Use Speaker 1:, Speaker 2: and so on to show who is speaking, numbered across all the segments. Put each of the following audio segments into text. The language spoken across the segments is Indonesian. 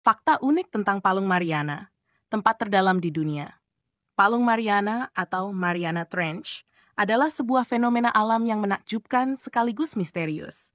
Speaker 1: Fakta unik tentang Palung Mariana, tempat terdalam di dunia. Palung Mariana atau Mariana Trench adalah sebuah fenomena alam yang menakjubkan sekaligus misterius.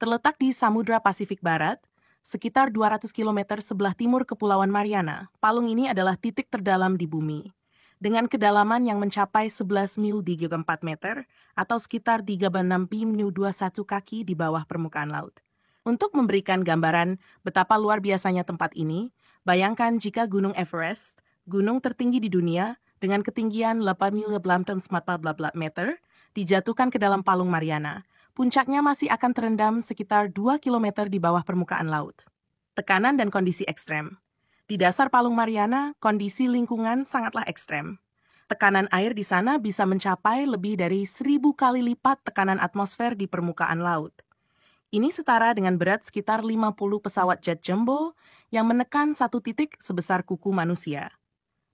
Speaker 1: Terletak di Samudra Pasifik Barat, sekitar 200 km sebelah timur Kepulauan Mariana, palung ini adalah titik terdalam di bumi. Dengan kedalaman yang mencapai 11 mil 34 meter atau sekitar 36 mil 21 kaki di bawah permukaan laut. Untuk memberikan gambaran betapa luar biasanya tempat ini, bayangkan jika Gunung Everest, gunung tertinggi di dunia dengan ketinggian 8.914 meter, dijatuhkan ke dalam Palung Mariana. Puncaknya masih akan terendam sekitar 2 km di bawah permukaan laut. Tekanan dan kondisi ekstrem. Di dasar Palung Mariana, kondisi lingkungan sangatlah ekstrem. Tekanan air di sana bisa mencapai lebih dari 1.000 kali lipat tekanan atmosfer di permukaan laut. Ini setara dengan berat sekitar 50 pesawat jet jumbo yang menekan satu titik sebesar kuku manusia.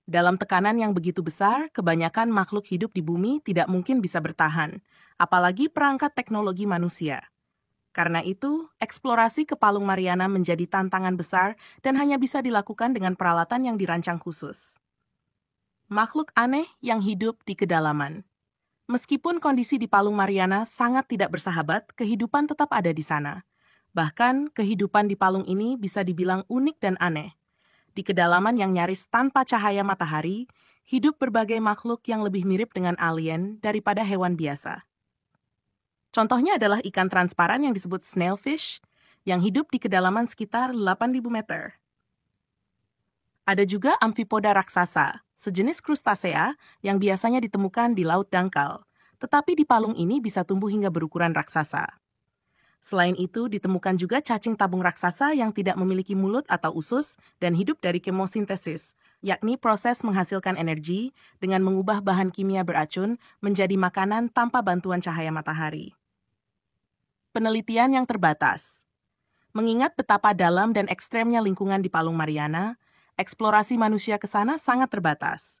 Speaker 1: Dalam tekanan yang begitu besar, kebanyakan makhluk hidup di bumi tidak mungkin bisa bertahan, apalagi perangkat teknologi manusia. Karena itu, eksplorasi ke Palung Mariana menjadi tantangan besar dan hanya bisa dilakukan dengan peralatan yang dirancang khusus. Makhluk aneh yang hidup di kedalaman. Meskipun kondisi di Palung Mariana sangat tidak bersahabat, kehidupan tetap ada di sana. Bahkan, kehidupan di palung ini bisa dibilang unik dan aneh. Di kedalaman yang nyaris tanpa cahaya matahari, hidup berbagai makhluk yang lebih mirip dengan alien daripada hewan biasa. Contohnya adalah ikan transparan yang disebut snailfish, yang hidup di kedalaman sekitar 8.000 meter. Ada juga amfipoda raksasa, sejenis krustasea yang biasanya ditemukan di laut dangkal, tetapi di palung ini bisa tumbuh hingga berukuran raksasa. Selain itu, ditemukan juga cacing tabung raksasa yang tidak memiliki mulut atau usus dan hidup dari kemosintesis, yakni proses menghasilkan energi dengan mengubah bahan kimia beracun menjadi makanan tanpa bantuan cahaya matahari. Penelitian yang terbatas. Mengingat betapa dalam dan ekstremnya lingkungan di Palung Mariana, eksplorasi manusia ke sana sangat terbatas.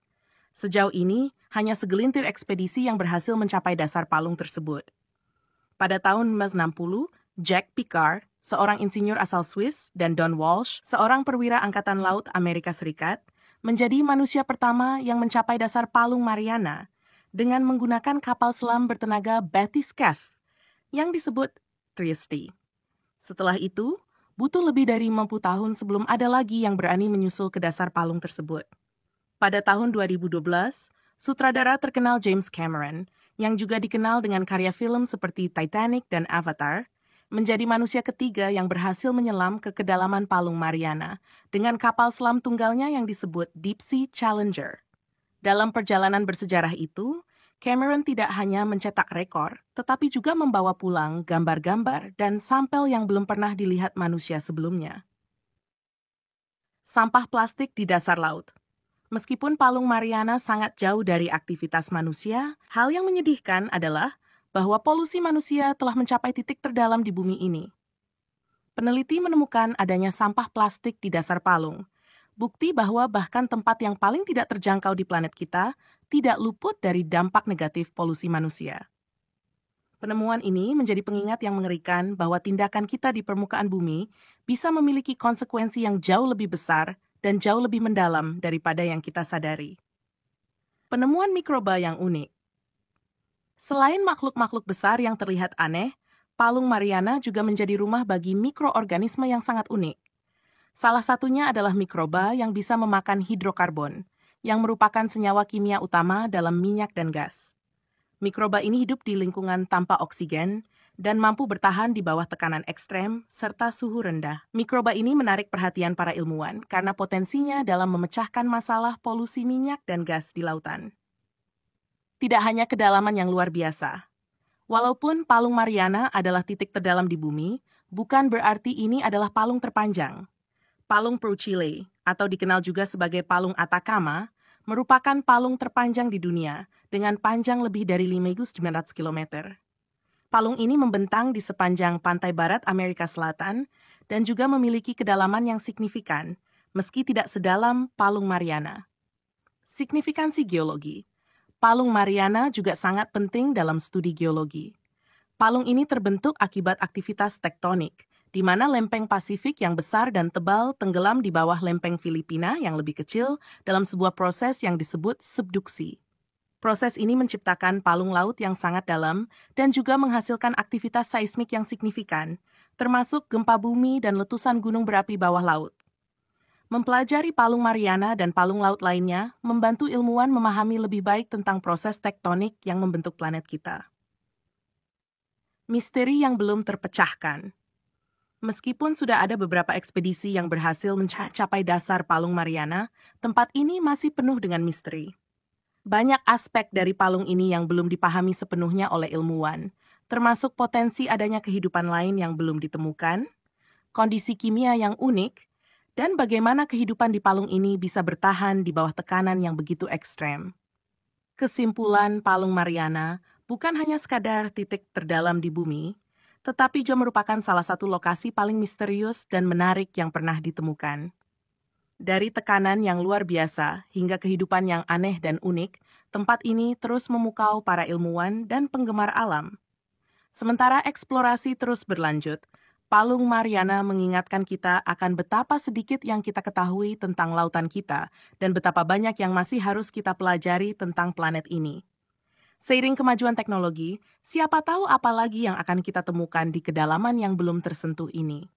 Speaker 1: Sejauh ini, hanya segelintir ekspedisi yang berhasil mencapai dasar palung tersebut. Pada tahun 1960, Jack Picard, seorang insinyur asal Swiss, dan Don Walsh, seorang perwira Angkatan Laut Amerika Serikat, menjadi manusia pertama yang mencapai dasar Palung Mariana dengan menggunakan kapal selam bertenaga bathyscaphe yang disebut Trieste. Setelah itu, butuh lebih dari 50 tahun sebelum ada lagi yang berani menyusul ke dasar palung tersebut. Pada tahun 2012, sutradara terkenal James Cameron, yang juga dikenal dengan karya film seperti Titanic dan Avatar, menjadi manusia ketiga yang berhasil menyelam ke kedalaman Palung Mariana dengan kapal selam tunggalnya yang disebut Deep Sea Challenger. Dalam perjalanan bersejarah itu, Cameron tidak hanya mencetak rekor, tetapi juga membawa pulang gambar-gambar dan sampel yang belum pernah dilihat manusia sebelumnya. Sampah plastik di dasar laut. Meskipun Palung Mariana sangat jauh dari aktivitas manusia, hal yang menyedihkan adalah bahwa polusi manusia telah mencapai titik terdalam di bumi ini. Peneliti menemukan adanya sampah plastik di dasar palung, bukti bahwa bahkan tempat yang paling tidak terjangkau di planet kita tidak luput dari dampak negatif polusi manusia. Penemuan ini menjadi pengingat yang mengerikan bahwa tindakan kita di permukaan bumi bisa memiliki konsekuensi yang jauh lebih besar dan jauh lebih mendalam daripada yang kita sadari. Penemuan mikroba yang unik. Selain makhluk-makhluk besar yang terlihat aneh, Palung Mariana juga menjadi rumah bagi mikroorganisme yang sangat unik. Salah satunya adalah mikroba yang bisa memakan hidrokarbon, yang merupakan senyawa kimia utama dalam minyak dan gas. Mikroba ini hidup di lingkungan tanpa oksigen dan mampu bertahan di bawah tekanan ekstrem serta suhu rendah. Mikroba ini menarik perhatian para ilmuwan karena potensinya dalam memecahkan masalah polusi minyak dan gas di lautan. Tidak hanya kedalaman yang luar biasa. Walaupun Palung Mariana adalah titik terdalam di bumi, bukan berarti ini adalah palung terpanjang. Palung Pro-Chile, atau dikenal juga sebagai Palung Atacama, merupakan palung terpanjang di dunia dengan panjang lebih dari 5.900 km. Palung ini membentang di sepanjang pantai barat Amerika Selatan dan juga memiliki kedalaman yang signifikan, meski tidak sedalam Palung Mariana. Signifikansi geologi. Palung Mariana juga sangat penting dalam studi geologi. Palung ini terbentuk akibat aktivitas tektonik di mana lempeng Pasifik yang besar dan tebal tenggelam di bawah lempeng Filipina yang lebih kecil dalam sebuah proses yang disebut subduksi. Proses ini menciptakan palung laut yang sangat dalam dan juga menghasilkan aktivitas seismik yang signifikan, termasuk gempa bumi dan letusan gunung berapi bawah laut. Mempelajari palung Mariana dan palung laut lainnya membantu ilmuwan memahami lebih baik tentang proses tektonik yang membentuk planet kita. Misteri yang belum terpecahkan. Meskipun sudah ada beberapa ekspedisi yang berhasil mencapai dasar palung Mariana, tempat ini masih penuh dengan misteri. Banyak aspek dari palung ini yang belum dipahami sepenuhnya oleh ilmuwan, termasuk potensi adanya kehidupan lain yang belum ditemukan, kondisi kimia yang unik, dan bagaimana kehidupan di palung ini bisa bertahan di bawah tekanan yang begitu ekstrem. Kesimpulan palung Mariana bukan hanya sekadar titik terdalam di bumi, tetapi juga merupakan salah satu lokasi paling misterius dan menarik yang pernah ditemukan. Dari tekanan yang luar biasa hingga kehidupan yang aneh dan unik, tempat ini terus memukau para ilmuwan dan penggemar alam. Sementara eksplorasi terus berlanjut, Palung Mariana mengingatkan kita akan betapa sedikit yang kita ketahui tentang lautan kita dan betapa banyak yang masih harus kita pelajari tentang planet ini. Seiring kemajuan teknologi, siapa tahu apa lagi yang akan kita temukan di kedalaman yang belum tersentuh ini.